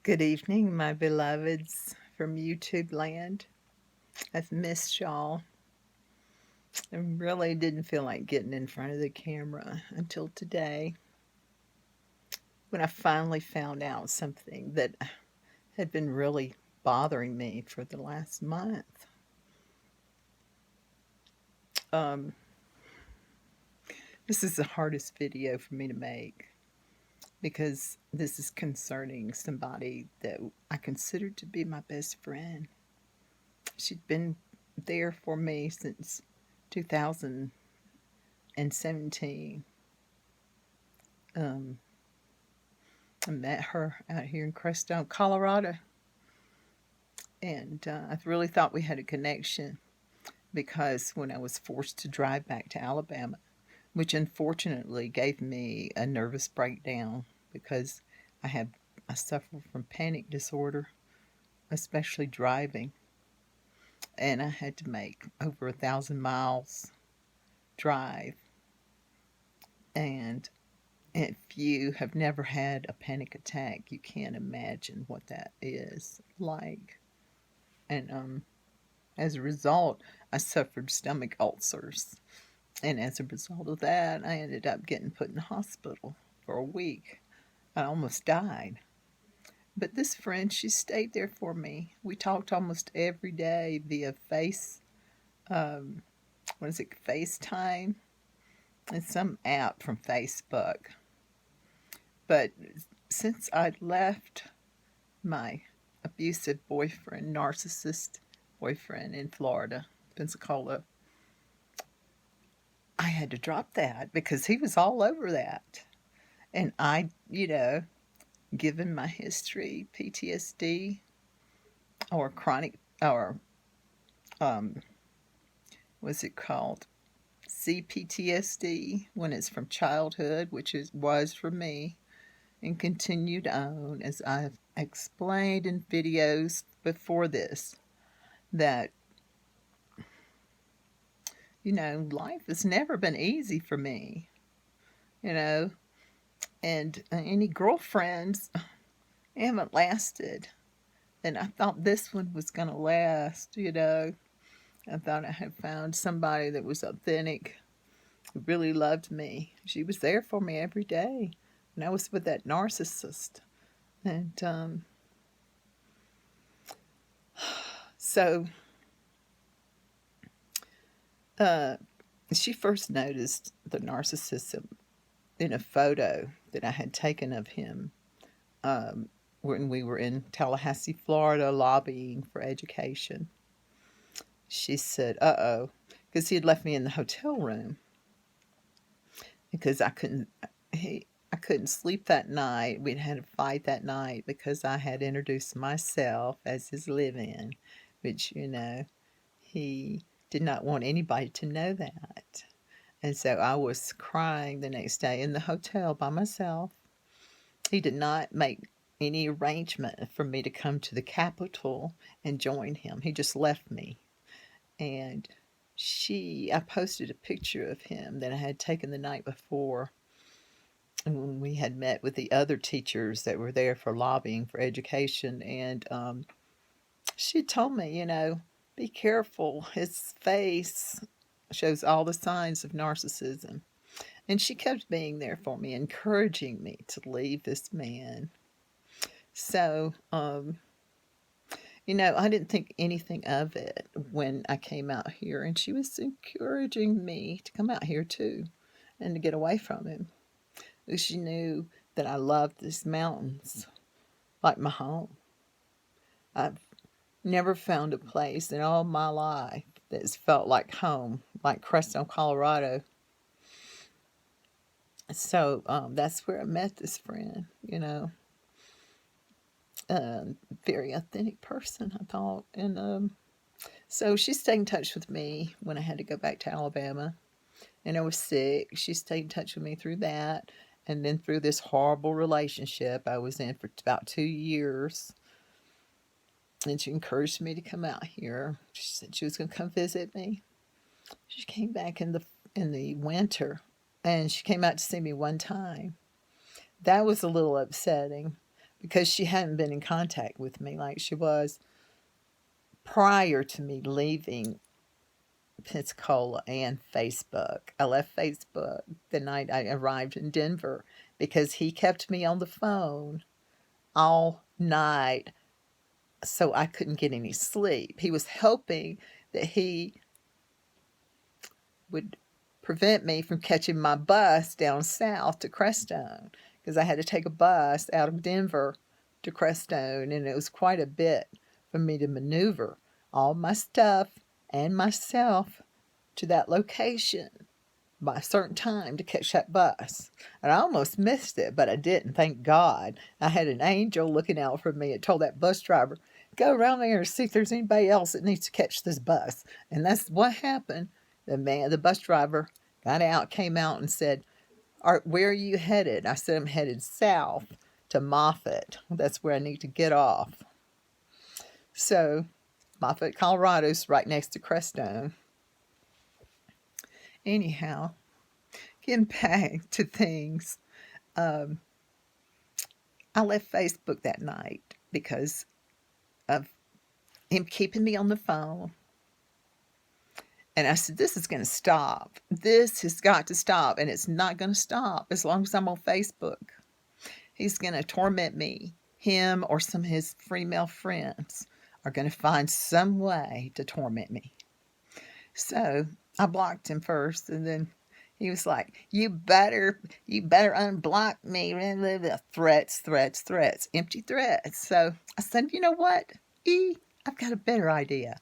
Good evening, my beloveds from YouTube land. I've missed y'all. I really didn't feel like getting in front of the camera until today when I finally found out something that had been really bothering me for the last month. Um, this is the hardest video for me to make because this is concerning somebody that I considered to be my best friend. She'd been there for me since 2017. Um, I met her out here in Crestone, Colorado, and I really thought we had a connection because when I was forced to drive back to Alabama, which unfortunately gave me a nervous breakdown because I I suffer from panic disorder, especially driving, and I had to make over 1,000 miles drive. And if you have never had a panic attack, you can't imagine what that is like. And as a result, I suffered stomach ulcers. And as a result of that, I ended up getting put in the hospital for a week. I almost died. But this friend, she stayed there for me. We talked almost every day via FaceTime? It's some app from Facebook. But since I left my abusive boyfriend, narcissist boyfriend in Florida, Pensacola, I had to drop that because he was all over that. And I, given my history, PTSD or chronic, or what's it called? CPTSD, when it's from childhood, which was for me, and continued on, as I've explained in videos before this, that, life has never been easy for me, and any girlfriends haven't lasted. And I thought this one was going to last. I thought I had found somebody that was authentic, who really loved me. She was there for me every day. And I was with that narcissist. And so she first noticed the narcissism in a photo that I had taken of him when we were in Tallahassee, Florida, lobbying for education. She said, uh-oh, because he had left me in the hotel room because I couldn't sleep that night. We'd had a fight that night because I had introduced myself as his live-in, which, he did not want anybody to know that. And so I was crying the next day in the hotel by myself. He did not make any arrangement for me to come to the Capitol and join him. He just left me. And I posted a picture of him that I had taken the night before when we had met with the other teachers that were there for lobbying for education. And she told me, be careful. His face shows all the signs of narcissism. And she kept being there for me, encouraging me to leave this man. So, I didn't think anything of it when I came out here. And she was encouraging me to come out here too and to get away from him. She knew that I loved these mountains like my home. I've never found a place in all my life that's felt like home, like Crestone, Colorado. So that's where I met this friend, very authentic person, I thought. And so she stayed in touch with me when I had to go back to Alabama. And I was sick. She stayed in touch with me through that. And then through this horrible relationship I was in for about 2 years. And she encouraged me to come out here. She said she was going to come visit me. She came back in the winter, and she came out to see me one time. That was a little upsetting because she hadn't been in contact with me like she was prior to me leaving Pensacola and Facebook. I left Facebook the night I arrived in Denver because he kept me on the phone all night so I couldn't get any sleep. He was hoping that he would prevent me from catching my bus down south to Crestone, because I had to take a bus out of Denver to Crestone, and it was quite a bit for me to maneuver all my stuff and myself to that location by a certain time to catch that bus. And I almost missed it, but I didn't, thank God. I had an angel looking out for me. It told that bus driver, go around there and see if there's anybody else that needs to catch this bus. And that's what happened. The bus driver got out, came out and said, where are you headed? I said, I'm headed south to Moffat. That's where I need to get off. So Moffat, Colorado's right next to Crestone. Anyhow, getting back to things, I left Facebook that night because of him keeping me on the phone. And I said, this is going to stop. This has got to stop. And it's not going to stop as long as I'm on Facebook. He's going to torment me. Him or some of his female friends are going to find some way to torment me. So I blocked him first, and then he was like, you better unblock me. Threats, empty threats. So I said, you know what? I've got a better idea.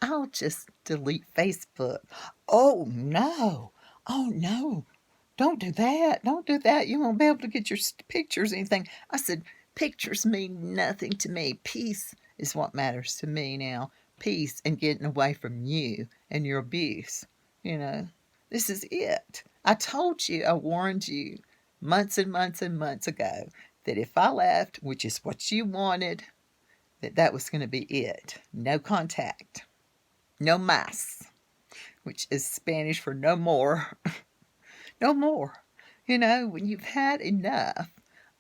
I'll just delete Facebook. Oh no. Don't do that. Don't do that. You won't be able to get your pictures or anything. I said, pictures mean nothing to me. Peace is what matters to me now. Peace and getting away from you and your abuse. This is it. I told you, I warned you months and months and months ago that if I left, which is what you wanted, that was going to be it. No contact. No más, which is Spanish for no more. No more. When you've had enough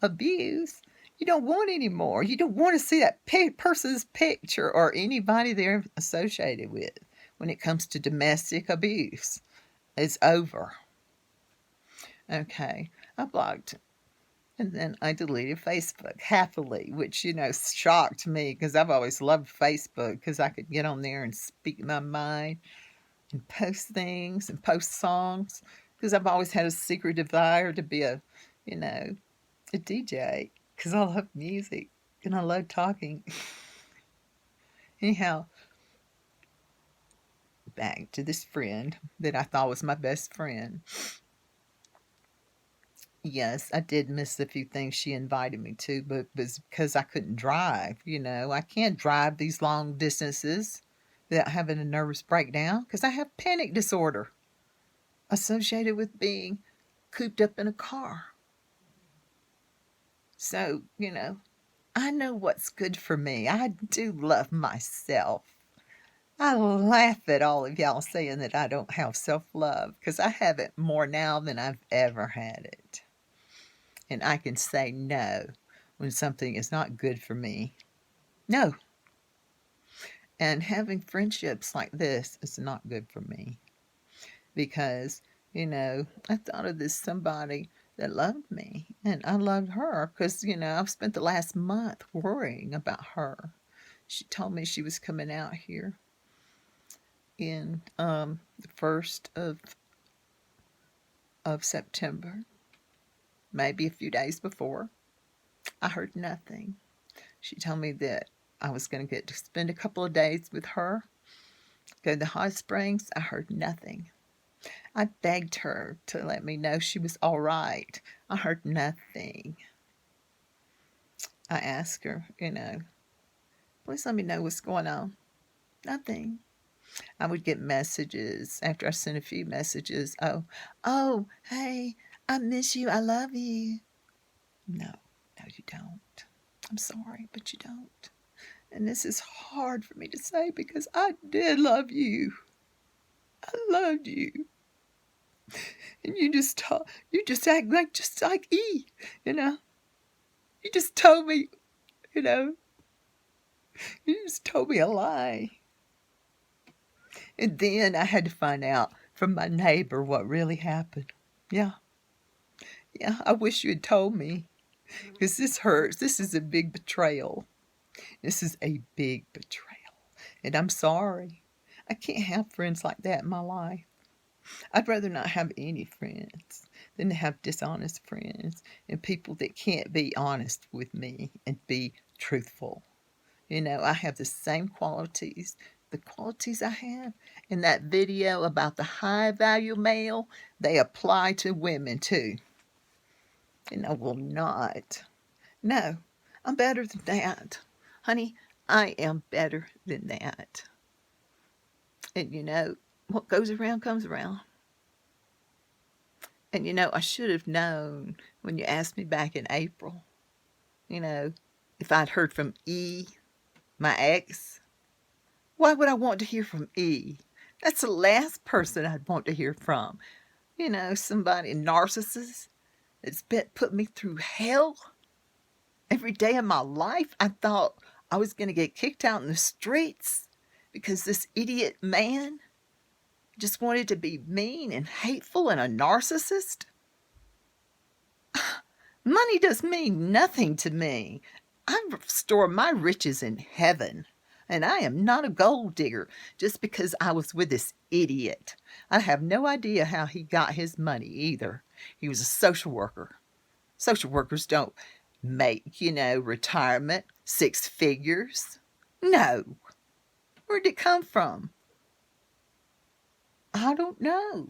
abuse, you don't want any more. You don't want to see that person's picture or anybody they're associated with when it comes to domestic abuse. It's over. Okay, I blocked him. And then I deleted Facebook happily, which, shocked me because I've always loved Facebook because I could get on there and speak my mind and post things and post songs because I've always had a secret desire to be a DJ because I love music and I love talking. Anyhow, back to this friend that I thought was my best friend. Yes, I did miss a few things she invited me to, but it was because I couldn't drive. I can't drive these long distances without having a nervous breakdown because I have panic disorder associated with being cooped up in a car. So, I know what's good for me. I do love myself. I laugh at all of y'all saying that I don't have self-love because I have it more now than I've ever had it. And I can say no when something is not good for me. No. And having friendships like this is not good for me. Because, I thought of this somebody that loved me. And I loved her because, I've spent the last month worrying about her. She told me she was coming out here in the 1st of September. Maybe a few days before. I heard nothing. She told me that I was going to get to spend a couple of days with her, go to the hot springs. I heard nothing. I begged her to let me know she was all right. I heard nothing. I asked her, please let me know what's going on. Nothing. I would get messages after I sent a few messages. Oh, hey, I miss you. I love you. No, you don't. I'm sorry, but you don't. And this is hard for me to say because I did love you. I loved you. And you just act like E, You just told me You know, you just told me a lie. And then I had to find out from my neighbor what really happened. Yeah, yeah, I wish you had told me. Because this hurts. This is a big betrayal. This is a big betrayal. And I'm sorry. I can't have friends like that in my life. I'd rather not have any friends than to have dishonest friends and people that can't be honest with me and be truthful. You know, I have the same qualities, the qualities I have in that video about the high value male, they apply to women too. And I will not. No, I'm better than that. Honey, I am better than that. And you know, what goes around comes around. And you know, I should have known when you asked me back in April, you know, if I'd heard from E, my ex. Why would I want to hear from E? That's the last person I'd want to hear from. You know, somebody, a narcissist that's put me through hell. Every day of my life, I thought I was going to get kicked out in the streets because this idiot man just wanted to be mean and hateful and a narcissist. Money does mean nothing to me. I store my riches in heaven. And I am not a gold digger just because I was with this idiot. I have no idea how he got his money either. He was a social worker. Social workers don't make, you know, retirement 6 figures. No. Where'd it come from? I don't know.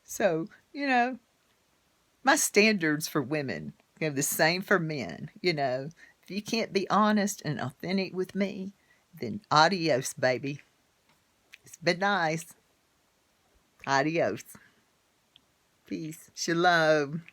So, you know, my standards for women are the same for men. You know, if you can't be honest and authentic with me, then adios, baby. It's been nice. Adios. Peace. Shalom.